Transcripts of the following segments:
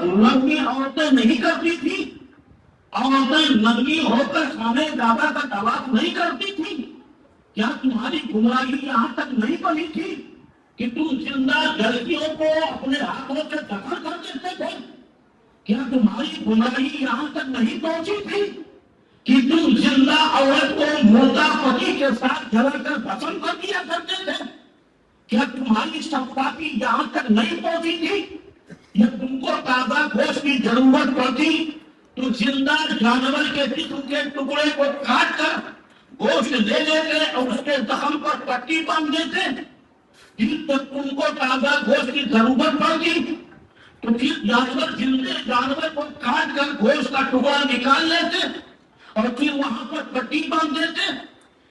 ننگی عورتیں نہیں کرتی تھی؟ عورتیں ننگی ہو کر خانہ کعبہ کا طواف نہیں کرتی تھی؟ کیا تمہاری گمراہی یہاں تک نہیں پہنچی تھی کہ تم زندہ لڑکیوں کو اپنے ہاتھوں سے دفن کر دیتے تھے؟ کیا تمہاری گمراہی یہاں تک نہیں پہنچی تھی کہ تم زندہ عورت کو مردہ پتی کے ساتھ جلا کر دفن کر دیا کرتے تھے؟ کیا تمہاری سفاکی یہاں تک نہیں پہنچی تھی؟ یا تم کو تازہ گوشت کی ضرورت پڑتی تو زندہ جانور کے جسم کے ٹکڑے کو کاٹ کر گوشت لے لیتے اور اس کے زخم پر پٹی باندھ دیتے؟ پھر جب تم کو تازہ گوشت کی ضرورت پڑتی تو پھر زندے جانور کو کاٹ کر گوشت کا ٹکڑا نکال لیتے اور پھر وہاں پر پٹی باندھ دیتے؟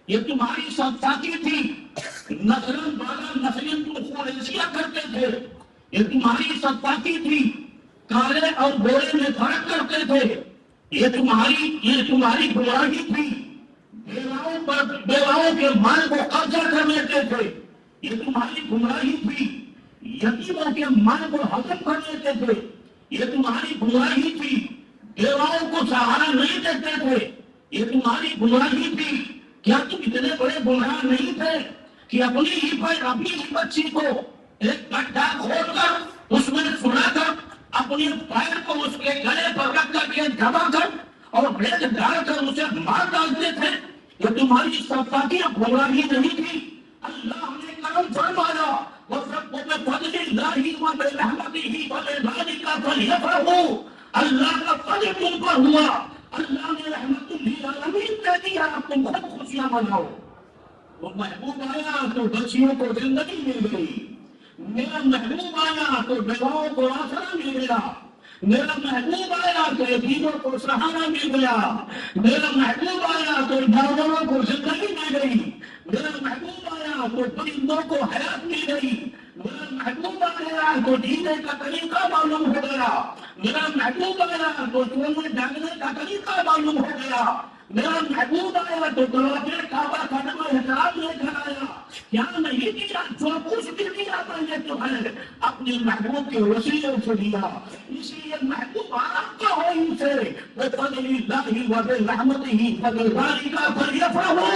یہ تمہاری سفاکی تھی۔ نسلن بالا نسلن تم خوریزیہ کرتے تھے، یہ تمہاری سفاکی تھی۔ کالے اور گورے میں فرق کرتے تھے، یہ تمہاری گمراہی تھی۔ بیواؤں کے مال کو قبضہ کر لیتے تھے، یہ تمہاری گمراہی تھی۔ یتیموں کے مال کو ہضم کر لیتے تھے، یہ تمہاری گمراہی تھی۔ بیواؤں کو سہارا نہیں دیتے تھے، یہ تمہاری گمراہی تھی۔ کیا تم اتنے بڑے گمراہ نہیں تھے کہ اپنی ہی بچی کو ایک گڈھا کھود کر اس میں سلا کر اپنے پیر کو اس کے گلے پر رکھ کر کے دبا کر اور بلیڈ ڈال کر اسے مار ڈالتے تھے؟ یہ تمہاری سفاکی گمراہی نہیں تھی۔ اللہ نے کرم فرمایا وَرَبُّكَ بِفَضْلِ اللَّهِ وَبِرَحْمَتِهِ فَبِذَلِكَ فَلْيَفْرَحُوا۔ اللہ کا فضل تم پر ہوا، اللہ نے رحمت للعالمین دے دیا، تم خود خوشیاں مناؤ۔ وہ محبوب آیا تو بچیوں کو زندگی مل گئی، میرا محبوب آیا تو بیواؤں کو آسرا مل گیا، میرا محبوب آیا تو یتیموں کو سہارا مل گیا، میرا محبوب آیا تو جانوروں کو زندگی مل گئی، میرا محبوب آیا تو پرندوں کو حیات مل گئی، میرا محبوب آیا تو جینے کا طریقہ معلوم ہو گیا، میرا محبوب آیا تو سونے جاگنے کا طریقہ معلوم ہو گیا، میرا محبوب آیا تو طواف کعبہ کا احترام لے کر آیا۔ کیا نہیں دیا؟ جو کچھ بھی دیا میں نے تمہیں اپنے محبوب کے وسیلے سے دیا، اس لیے محبوب آپ کا ہو ان سے بفضل اللہ وبرحمتہ فبذلک فلیفرحوا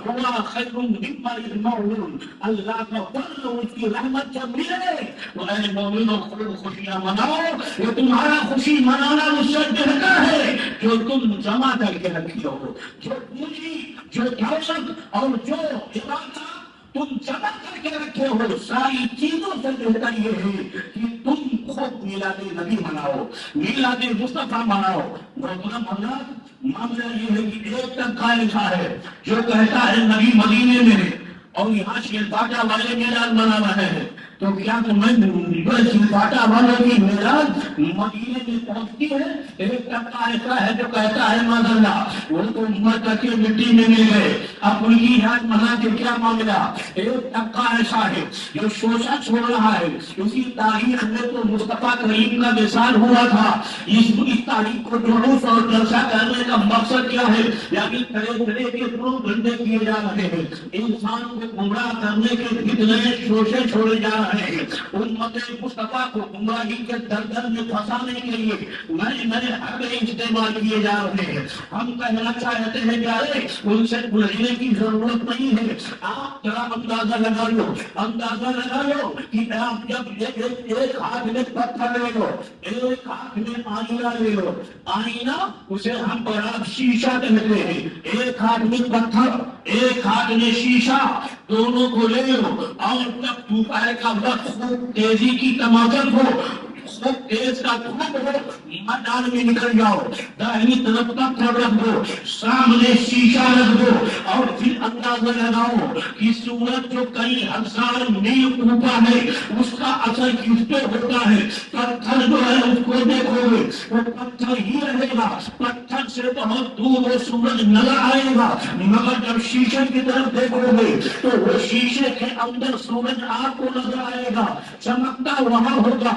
هو خیر مما یجمعون۔ اللہ کا فضل اور اس کی رحمت جب ملے تو اے مومنوں خوب خوشیاں مناؤ۔ یہ تمہارا خوشی منانا اس سے بہتر ہے جو تم جمع کر کے رکھی ہو، جو پونجی، جو دولت اور جو عبادت تم جمع کر کے رکھے ہو، ساری چیزوں سے بہتر یہ ہے کہ تم خود میلاد نبی مناؤ، میلاد مصطفیٰ مناؤ۔ معاملہ یہ ہے کہ ایک طبقہ ایسا ہے جو کہتا ہے نبی مدینے میں اور یہاں شیرپاٹا والے میلاد منا رہے ہیں، تو کیا تمہیں شیرپاٹا والوں کی میلاد مدینے میں پہنچتی ہے؟ ایک طبقہ ایسا ہے جو کہتا ہے معذاللہ وہ تو عمر تک کے مٹی میں مل گئے، اب ان کی یاد منا کے کیا معاملہ۔ ایک طبقہ ایسا ہے جو شوشہ چھوڑ رہا ہے، اسی تاریخ میں تو مصطفیٰ کریم کا وصال ہوا تھا، اس تاریخ کو جلوس اور جلسہ کرنے کا مقصد کیا ہے؟ یعنی طرح طرح کے پروپیگنڈے کیے جا رہے ہیں، انسان کو گمراہ کرنے کے کتنے شوشے چھوڑے جا رہے ہیں، امت مصطفیٰ کو گمراہی کے دلدل میں پھنسانے کے لیے نئے نئے حربے استعمال کیے جا رہے ہیں۔ ہم کہنا چاہتے ہیں کہ ارے ان سے بلجنے کی ضرورت نہیں ہے، آپ ذرا اندازہ لگا لو کہ آپ جب ایک ہاتھ میں پتھر لے لو، ایک ہاتھ میں آئینہ لے لو، آئینہ اسے ہم بڑا شیشہ کہتے ہیں، ایک ہاتھ میں پتھر ایک ہاتھ میں شیشہ، دونوں کو لے لو اور جب دوپہر کا وقت خوب تیزی کی تماشن ہو، خوب تیز کا دھوپ ہو، میدان میں نکل جاؤ، داہنی طرف پتھر رکھ دو، سامنے شیشہ رکھ دو اور پھر اندازہ لگاؤ کہ سورج جو کئی ہزار میل اوپر ہے اس کا اثر کس پہ ہوتا ہے۔ پتھر جو ہے اس کو دیکھو گے وہ پتھر ہی رہے گا، پتھر سے بہت دور وہ سورج نظر آئے گا، مگر جب شیشے کی طرف دیکھو گے تو وہ شیشے کے اندر سورج آپ کو نظر آئے گا، چمکتا وہاں ہوگا۔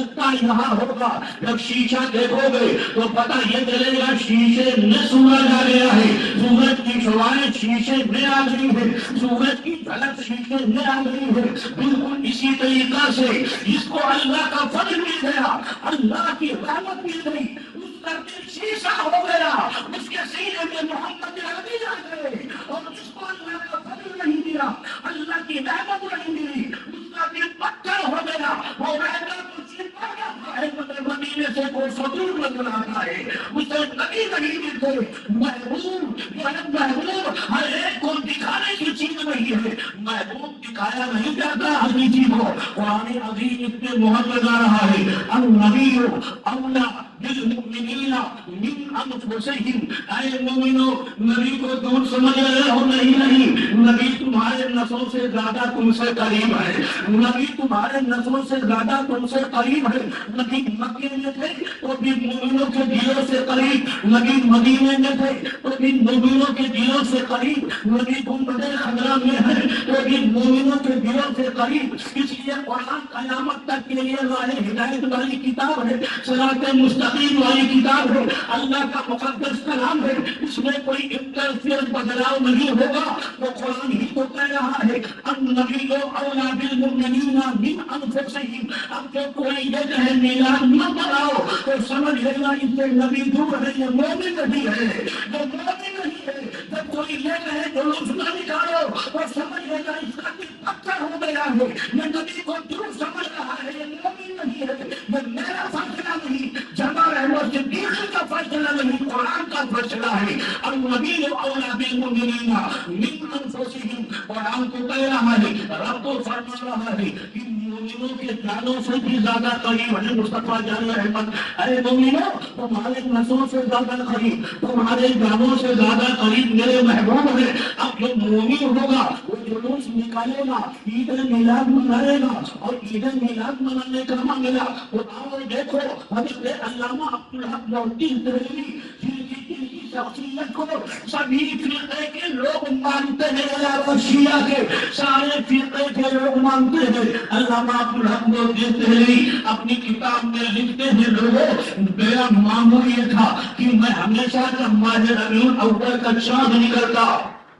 جھلکتا یہاں ہوگا. جب شیشہ دیکھو گے تو پتہ یہ چلے گا شیشے میں سورج آ گیا ہے, سورج کی شعاعیں شیشے میں آ گئی ہے, سورج کی جھلک شیشے میں آ گئی ہے. بالکل اسی طریقہ سے جس کو اللہ کا فضل مل گیا, اللہ کی رحمت مل گئی, اس کا دل شیشہ ہو گیا, اس کے سینے میں محمد عربی آ گئے. اور جس کو اللہ کا فضل نہیں ملا, اللہ کی رحمت نہیں ملی, اس کا دل پتھر ہو گیا. وہ رہتا تو چھپا جاتا ہے مگر مدینے سے کوئی فضول نظر آتا ہے. اسے نبی نہیں ملتے. محبوب محبوب ہر ایک کو دکھانے کی چیز نہیں ہے. محبوب دکھایا نہیں جاتا ہر کسی کو. قرآن عظیم اس میں محمد آ رہا ہے, النبی اولا بالمؤمنین من انفسہم. اے مومنو, نبی کو دور سمجھ رہے ہو؟ نہیں, نبی تمہارے نسلوں سے زیادہ تم سے قریب ہے. نبی تمہارے نسلوں سے زیادہ تم سے قریب ہے. نبی مکے میں تھے تو بھی مومنوں کے دلوں سے قریب, نبی مدینے میں تھے تو بھی مومنوں کے دلوں سے قریب, نبی گنبد خضرا میں ہے تو بھی مومنوں کے دلوں سے قریب. اس لیے قرآن قیامت تک کے لیے راہ ہدایت والی کتاب ہے, صراط مستقیم والی کتاب ہے, اللہ کا مقدس کلام ہے. اس میں کوئی انٹرفیئر بدلاؤ نہیں ہوگا. وہ قرآن ہی تو کہہ رہا ہے النبی اولا بالمؤمنین من انفسہم. اب جو کوئی یہ کہے میلاد نہ مناؤ تو سمجھ لینا اس سے نبی دور ہے, یہ مومن نہیں ہے, یہ مومن نہیں ہے. جب کوئی یہ کہے جلوس نہ نکالو تو سمجھ لینا اس کا دل پتھر ہو گیا ہے, یہ نبی کو دور سمجھ رہا ہے, یہ مومن نہیں ہے. یہ میرا فیصلہ نہیں, جمع رحمت صدیقی کا فیصلہ نہیں, قرآن کا فیصلہ ہے. النبی اولا بالمؤمنین من انفسہم. قرآن کو کہہ رہا ہے, رب کو فرما رہا ہے کہ مومنوں کے جانوں سے بھی زیادہ قریب ہے مصطفیٰ جان احمد. اے مومنوں, تمہارے نسلوں سے زیادہ قریب, تمہارے جانوں سے زیادہ قریب میرے محبوب ہے. اب جو مومن ہوگا وہ جلوس نکالے گا, عید میلاد منائے گا, اور عید میلاد منانے کا معاملہ اور دیکھو حضرت علامہ عبدالحق محدث دہلوی کی شخصیت کو سبھی فرقے کے لوگ مانتے ہیں, علاوہ شیعہ کے سارے فرقے کے لوگ مانتے ہیں. علامہ عبدالحق محدث دہلوی اپنی کتاب میں لکھتے ہیں, لوگوں میرا معمول یہ تھا کہ میں ہمیشہ جب ماہ ربیع الاول کا چاند نکلتا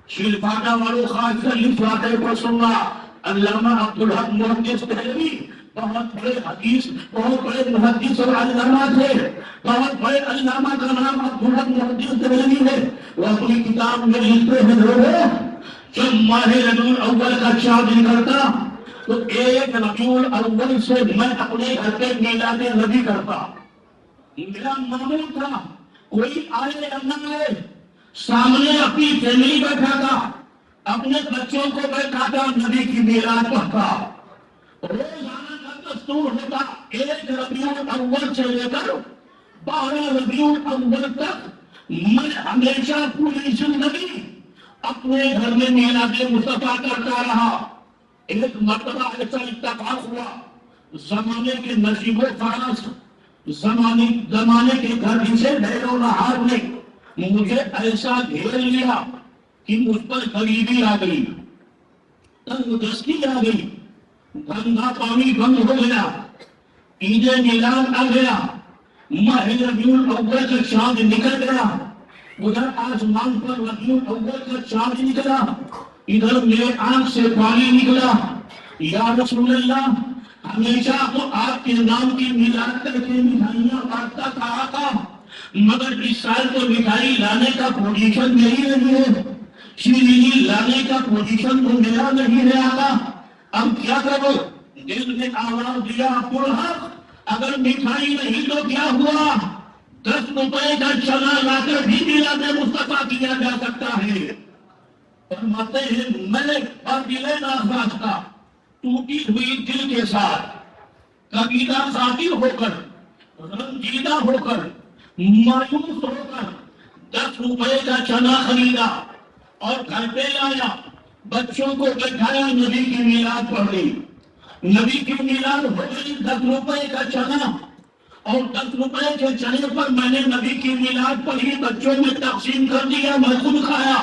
شیلفاٹا والوں خاص کر اس واقعے کو سننا. علامہ عبدالحق محدث دہلوی بہت بڑے حدیث, بہت بڑے محدث اور علامہ تھے. بہت بڑے علامہ کا نام عبدالحق محدث دہلوی ہے. وہ اپنی کتاب میں لکھتے ہیں, لوگوں جب ماہ ربیع الاول کا چاند نکلتا تو ایک ربیع الاول سے میں اپنے گھر پہ میلاد نبی کرتا. میرا معمول تھا کوئی آئے یا نہ آئے, سامنے اپنی فیملی بیٹھا تھا, اپنے بچوں کو بیٹھا تھا, نبی کی میلاد پڑھتا. روزانہ کا دستور ہوتا, ایک ربیع الاول سے لے کر 12 ربیع الاول تک میں ہمیشہ پوری زندگی اپنے گھر میں میلاد مصطفیٰ کرتا رہا. ایک مرتبہ ایسا اتفاق ہوا, زمانے کے نشیب و فراز, زمانے کے گھر سے لیل و نہار نے مجھے ایسا گھیر لیا کہ مجھ پر غریبی آ گئی, تنگدستی آ گئی, گندا پانی بند ہو گیا, عید میلاد آ گیا, ماہ ربیع الاول کا چاند نکل گیا. ادھر آسمان پر ربیع الاول کا چاند نکلا, ادھر میرے آنکھ سے پانی نکلا. یا رسول اللہ, ہمیشہ تو آپ کے نام کی میلاد کر کے مٹھائیاں بانٹتا تھا آقا, مگر اس سال تو مٹھائی لانے کا پوزیشن میری نہیں ہے, شیرینی لانے کا پوزیشن تو میرا نہیں ہے آقا. اب کیا کرو؟ دل نے آواز دیا, عبدالحق اگر مٹھائی نہیں تو کیا ہوا, 10 روپے کا چنا لا کر بھی میلاد مصطفیٰ کیا جا سکتا ہے. فرماتے ہیں میں اور دل ناخواستہ ٹوٹی ہوئی دل کے ساتھ قبیلہ خاطر ہو کر, رنجیدہ ہو کر, مایوس ہو کر 10 روپے کا چنا خریدا اور گھر پہ لایا, بچوں کو بٹھایا, نبی کی میلاد پڑھ گئی. نبی کی میلاد ہو گئی, 10 روپے کا چنا, اور 10 روپے کے چنے پر میں نے نبی کی میلاد پڑھی, بچوں میں تقسیم کر دیا, میں خود کھایا.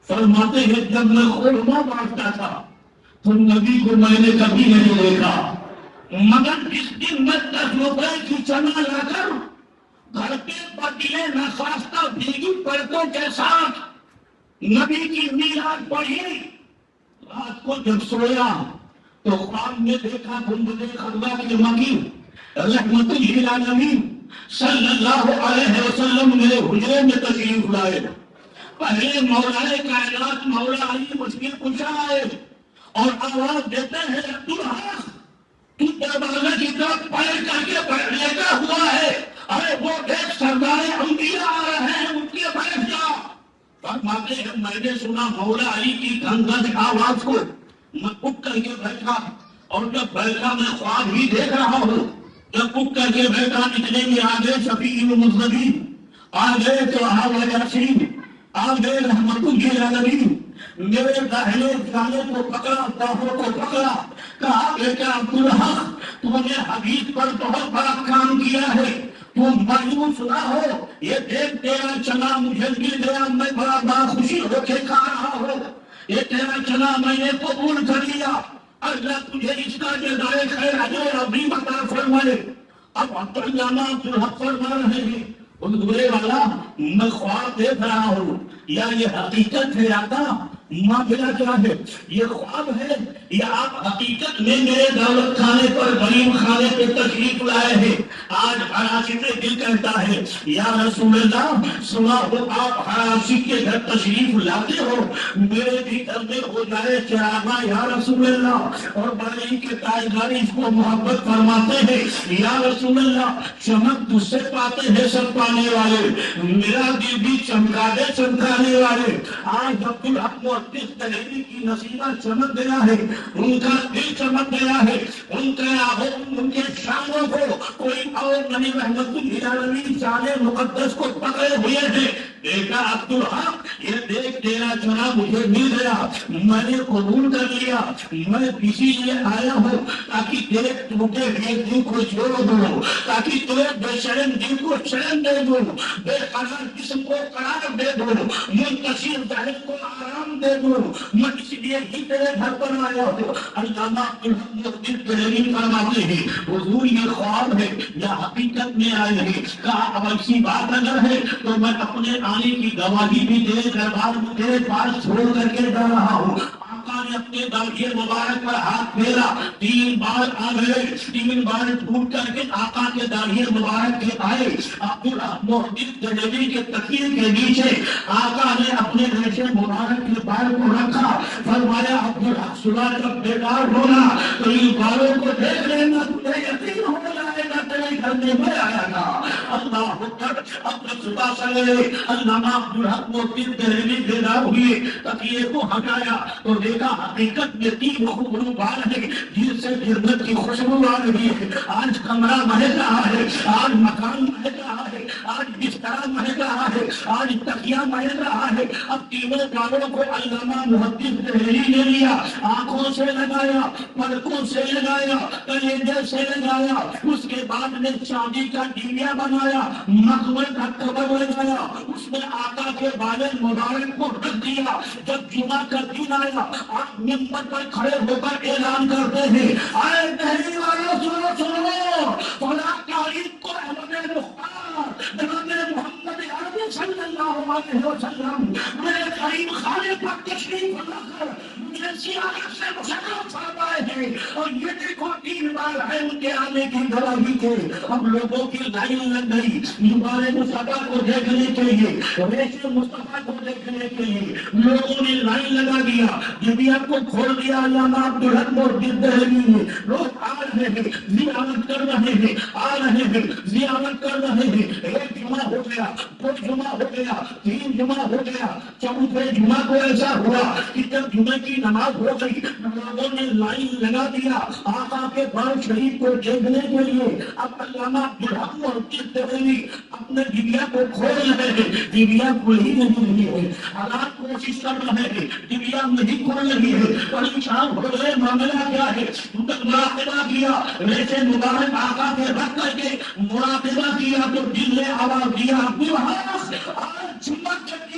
فرماتے ہیں جب میں خورما بانٹتا تھا تو نبی کو میں نے کبھی نہیں دیکھا, مگر جس دن میں 10 روپے کی چنا لا کر گھر پہ پتیلے نخواستہ بھیگی پرتوں کے ساتھ نبی کی میلاد پڑھی، رات کو جب سویا تو خواب میں دیکھا گنبد خضرا کے مکی رحمت للعالمین صلی اللہ علیہ وسلم میرے حجرے میں تشریف لائے۔ پہلے مولا کائنات مولا علی مشکل کشا آئے اور آواز دیتے ہیں عبدالحق تو دروازے کی طرف پیر کر کے لیٹا ہوا ہے، ارے وہ دیکھ سردار انبیاء آ رہے ہیں، ان کے بیٹھ جا۔ فرماتے ہیں میں نے سنا مولا علی کی گنگن آواز کو، میں اٹھ کر کے بیٹھا اور جب بیٹھا میں خواب ہی دیکھ رہا ہوں۔ جب اٹھ کر کے بیٹھا اتنے میں آگے شفیع المذنبین، آگے طه یاسین، آگے رحمت للعالمین، میرے داہنے جانے کو پکڑا، باہوں کو پکڑا، کہا بیٹا عبدالحق تو نے حدیث پر بہت بڑا کام کیا ہے، تو مایوس نہ ہو، یہ دیکھ تیرا چنا مجھے مل گیا، میں بڑا خوشی ہو کے کھا رہا ہوں، یہ تیرا چنا میں نے قبول کر لیا، اللہ تجھے اس کا جزائے خیر اجر عظیم عطا فرمائے۔ اب عبداللہ عبدالحق فرما رہے ہیں بلے والا میں خواب دیکھ رہا ہوں یا یہ حقیقت ہے آقا؟ معاملہ کیا ہے؟ یہ خواب ہے یا آپ حقیقت میں میرے دعوت خانے پر غریب خانے پہ تشریف لائے ہیں؟ آج حراسی میں دل کہتا ہے یا رسول اللہ سنا ہو آپ حراسی کے گھر تشریف لاتے ہو، میرے بھی گھر میں ہو جائے چراغا یا رسول اللہ، اور بڑے کے تاجداری اس کو محبت فرماتے ہیں یا رسول اللہ چمک تجھ سے پاتے ہیں سب پانے والے، میرا دل بھی چمکا دے چمکانے والے۔ آج عبدالحق محدث دہلوی کی نصیبہ چمک گیا ہے، ان کا دل چمک گیا ہے، ان کا ان کے شانوں کو کوئی اور نہیں رحمت للعالمین شان مقدس کو پکڑے ہوئے ہیں۔ بیٹا عبدالحق یہ دیکھ تیرا چنا مجھے مل گیا، میں نے قبول کر لیا، میں اسی لیے آیا ہوں تاکہ تیرے ٹوٹے ہوئے دل کو جوڑ دوں، تاکہ تیرے بے شرم دل کو شرم دے دوں، بے قرار جسم کو قرار دے دوں، منتشر ذہن کو آرام دے دوں، میں اس لیے ہی تیرے گھر پر آیا ہوں۔ علامہ عبدالحق محدث دہلوی فرماتے ہیں حضور یہ خواب ہے یا حقیقت میں آئے ہیں؟ کہا اب ایسی بات اگر ہے تو میں اپنے آنے کی گواہی بھی تیرے دربار میں تیرے پاس چھوڑ کر کے جا رہا ہوں۔ آقا نے اپنے داڑھی مبارک پر ہاتھ پھیرا، 3 بار آ گئے، 3 بار ٹوٹ کر کے آقا کے داڑھی مبارک کے آئے، عبدالحق محدث دہلوی کے تکیے کے نیچے آقا نے اپنے ریشے مبارک کے بال کو رکھا، فرمایا عبدالحق صبح جب بیدار ہونا تو ان بالوں کو دیکھ لینا، تجھے یقین ہو جائے گا تیرے گھر میں میں آیا گا۔ اللہ اکبر۔ اپنے صبح سویرے علامہ عبدالحق محدث دہلوی بیدار ہوئے، تکیے کو ہٹایا تو دیکھا حقیقت میں 3 خوبصورت بال ہیں جن سے جنت کی خوشبو آ رہی ہے۔ آج کمرہ مہک رہا ہے، آج مکان مہک رہا ہے، آج بستر مہک رہا ہے، آج تکیہ مہک رہا ہے۔ اب تینوں بالوں کو علامہ محدث دہلوی نے لیا، آنکھوں سے لگایا، پلکوں سے لگایا، کلیجے سے لگایا، اس کے بعد نے چاندی کا دیویا بنایا، مخمل کا کور لگایا، اس میں آقا کے بال مبارک کو رکھ دیا۔ جب جمعہ کا دن آیا آپ منبر پر کھڑے ہو کر اعلان کرتے ہیں اے دہلی والوں سنو سنو، فلاں تاریخ کو احمد مختار جناب محمد عربی صلی اللہ علیہ وسلم میرے قریب خانے پر تشریف لا کر مجھے زیارت سے مشرف فرمائے ہیں، اور یہ دیکھو 3 بار ہے ان کے آنے کی گواہی کے۔ اب لوگوں کی لائن لگ گئی دوبارے مصطفیٰ کو دیکھنے کے لیے، ریشے مصطفیٰ کو دیکھنے کے لیے لوگوں نے لائن لگا دیا، جبیا کو کھول دیا علامہ عبدالحق محدث دہلوی نے۔ لوگ آ رہے ہیں، زیارت کر رہے ہیں، آ رہے ہیں، زیارت کر رہے ہیں۔ 1 جمعہ ہو گیا، 2 جمعہ ہو گیا، 3 جمعہ ہو گیا، 4ویں جمعہ کو ایسا ہوا کہ جب جمعہ کی نماز ہو گئی لوگوں نے لائن لگا دیا آقا کے بال شریف کو دیکھنے کے لیے۔ اب علامہ عبدالحق محدث دہلوی اپنے ڈبیا کو کھول رہے ہیں، ڈبیا کھل ہی نہیں رہی ہے، حالات کوشش کر رہے ہیں، ڈبیا نہیں کھل رہی ہے، پریشان ہو گئے معاملہ کیا ہے؟ مراقبہ کیا، ریشے مبارک آقا کے رکھ کر کے مراقبہ کیا تو دل نے آواز دیا آج مسجد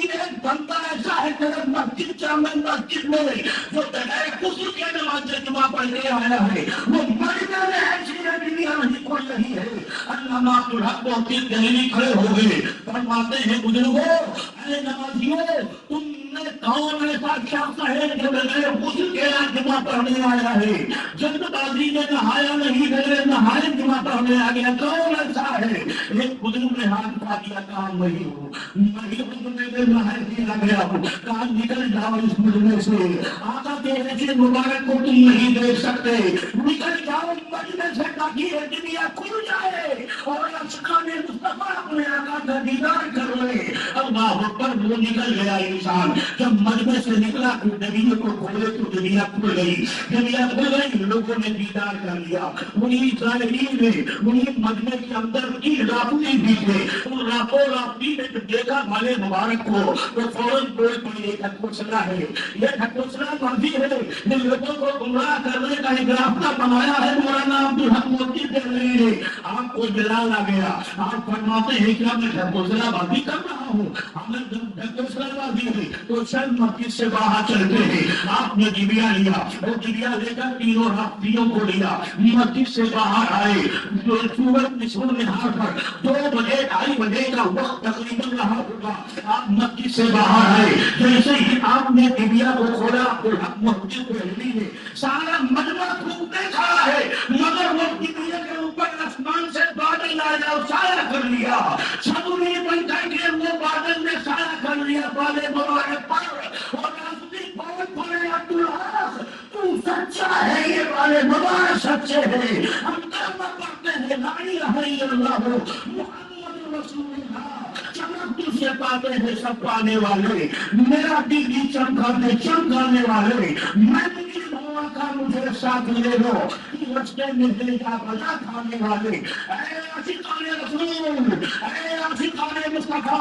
بندہ ایسا ہے تیرے مسجد جامع مسجد میں جو بغیر کسی کے نماز جمعہ پڑھنے آیا ہے، وہ مدینہ میں ایسی دنیا نہیں کوئی نہیں ہے۔ علامہ عبدالحق محدث دہلوی کھڑے ہو گئے، فرماتے ہیں بزرگوں، اے نمازیوں، تم نے کون ایسا شخص ہے جو بغیر غسل کے جمعہ پڑھنے آیا ہے؟ جلد بازی میں نہایا نہیں، بغیر نہائے جمعہ پڑھنے آ گیا، کون ایسا ہے؟ ایک بزرگ نے ہاتھ اٹھا دیا، کہا وہی ہوں، میں بغیر نہائے دیا گیا ہوں، کہا نکل جاؤ اس مجمع سے، آقا کے ایسے مبارک کو تم نہیں دیکھ سکتے، نکل جاؤ مجمع سے تاکہ یہ دنیا کھل جائے اور اشکان مصطفیٰ اپنے آقا کا دیدار کر لے۔ اللہ اکبر، وہ نکل گیا انسان، جب مجمع سے نکلا تو دنیا کو کھولے تو دنیا کھل گئی، دنیا کھل گئی، لوگوں نے دیدار کر لیا۔ انہی ظاہرین نے انہی مجمع کے اندر کی رافتی بھی تھے، ان رافوں رافتی نے دیکھا بھلے مبارک کو تو فوراً بول پڑی، یہ ٹھکوسلا ہے، یہ ٹھکوسلا مرضی ہے، جن لوگوں کو گمراہ کرنے کا ایک راستہ بنایا ہے مولانا عبدالحق محدث دہلوی نے۔ آپ کو جلال آ گیا، آپ فرماتے ہیں کیا میں ٹھکوسلا بازی کر رہا ہوں؟ ہمیں جب ٹھکوسلا بازی ہے تو چند مسجد سے باہر چلتے ہیں۔ آپ نے ڈبیا لیا، وہ ڈبیا لے کر تینوں رافتیوں کو لیا، مسجد سے باہر آئے، سورج نصف النہار پر 2 بجے 2:30 بجے کا وقت تقریباً رہا ہوگا، آپ مسجد سے باہر آئے، جیسے ہی آپ نے ڈبیا کو کھولا عبدالحق محدث دہلوی نے سارا مجمع کھوپتے کھڑا ہے، مگر وہ ڈبیا کے اوپر آسمان سے بادل آیا اور سایہ کر لیا، چھتری بن کر کے وہ بادل نے سایہ کر لیا بالے مبارک پر، اور راستے بول پڑے عبدالحق تو سچا ہے، یہ والے مبارک سچے ہیں، ہم کلمہ پڑھتے ہیں لا الہ الا اللہ محمد رسول اللہ، چمک تجھ سے پاتے ہیں سب پانے والے، میرا دل بھی چمکانے والے، میں بھی ہوا کا مجھے ساتھ لے لو، رستے میں دل کا بجا کھانے والے، اے عاشقان رسول، اے عاشقان مصطفیٰ،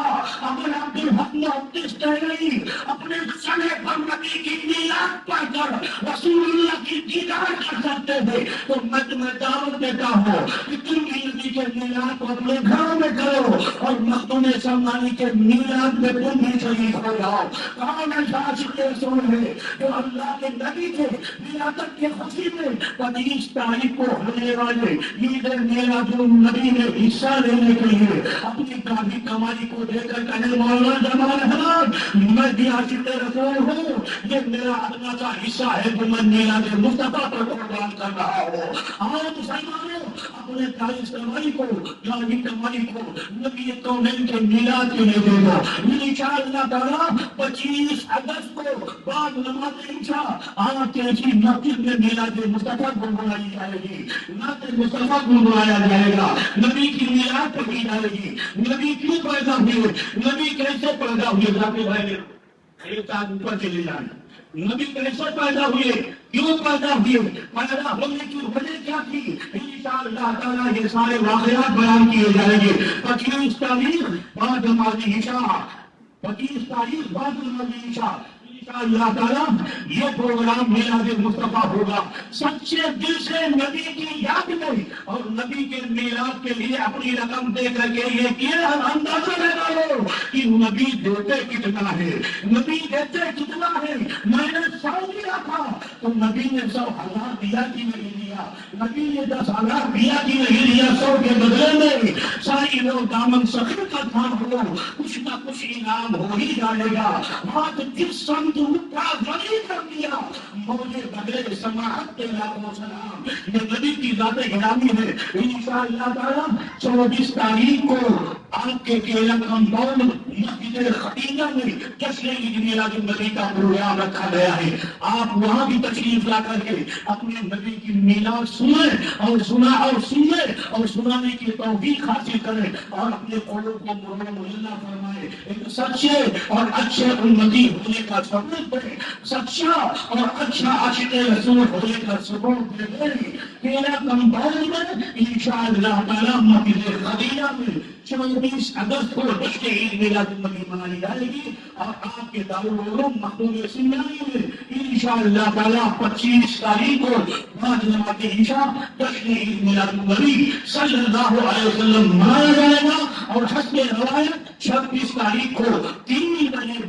اپنے عبدالحق محدث دہلوی اپنے سنے پر نبی کی میلاد پڑھ کر رسول اللہ کی دیدار کر سکتے تھے، تو میں تمہیں دعوت دیتا ہوں کہ تم بھی نبی کے میلاد کو اپنے گھروں میں کرو اور مخدوم سلمانی کے میلاد میں تم بھی شریک ہو جاؤ۔ کون ایسا عاشق رسول ہے جو اللہ کے نبی کے ولادت کی خوشی میں 25 تاریخ کو ہونے والے عید میلاد النبی میں حصہ لینے کے لیے اپنی گاڑی کمائی کو دے کر کہے مولانا جمال احمد میں بھی عاشق رسول ہوں، یہ میرا ادنا کا حصہ ہے جو میں میلاد مصطفیٰ پر قربان کر رہا ہوں۔ آؤ مسلمانوں، اپنے تاریخ کمائی کو، گاڑی کمائی کو نبی کونین کے میلاد کے لیے دے دو۔ انشاءاللہ تعالیٰ 25 اگست کو بعد نماز عشاء آپ کے اسی مسجد میں میلاد مصطفیٰ کو منائی جائے گی، نعت مصطفیٰ کو منایا جائے گا، نبی کی میلاد پڑھی جائے گی۔ نبی کیوں پیدا ہوئے، نبی کیسے پیدا ہوئے، ذاکر بھائی نے ایک آدھ اوپر چلے جانا، نبی کیسے پیدا ہوئے، کیوں پیدا ہوئے، پیدا ہونے کی وجہ کیا تھی، انشاءاللہ تعالیٰ یہ سارے واقعات بیان کیے جائیں گے۔ 25 تاریخ بعد نماز عشاء، 25 تاریخ بعد نماز عشاء انشاءاللہ تعالیٰ یہ پروگرام میلاد مصطفیٰ ہوگا۔ سچے دل سے نبی کی یاد میں اور نبی کے میلاد کے لیے اپنی رقم دے کر کے یہ کیا اندازہ لگا لو کہ نبی دیتے کتنا ہے، نبی دیتے کتنا ہے۔ میں نے 100 دیا تھا تو نبی نے 100,000 دیا کہ نہیں دیا، نبی نے 10,000 دیا کہ نہیں دیا، 100 کے بدلے میں ساری لوگ دامن سخی کا تھام ہو، کچھ نہ کچھ انعام ہو ہی جائے گا۔ بات جس سمت اٹھا غنی کر دیا مجھے بدلے سماحت کے لاکھوں سلام، یہ نبی کی ذات گرامی ہے۔ انشاءاللہ تعالیٰ 24 تاریخ کو آپ کے کیلا کمپاؤنڈ مسجد خدیجہ میں جشن عید میلاد النبی کا پروگرام رکھا گیا ہے، آپ وہاں بھی تشریف لا کر کے اپنے نبی کی میلاد سنیں اور سنیں اور سنانے کی توفیق حاصل کریں اور اپنے قلوب کو مطمئنہ فرمائے، ایک سچے اور اچھے امتی ہونے کا ثبوت دے، سچا اور اچھا عاشق رسول ہونے کا ثبوت دے۔ کیلا کمپاؤنڈ میں انشاءاللہ تعالیٰ مسجد خدیجہ میں 24 اگست کو جشن عید میلاد النبی منائی جائے گی اور آپ کے دارالعلوم مخدوم سنگانی میں انشاءاللہ تعالیٰ 25 تاریخ کو بعد نماز عشاء جشن عید میلاد النبی صلی اللہ علیہ وسلم منایا جائے گا، اور حسب روایت 26 تاریخ کو 3 بجے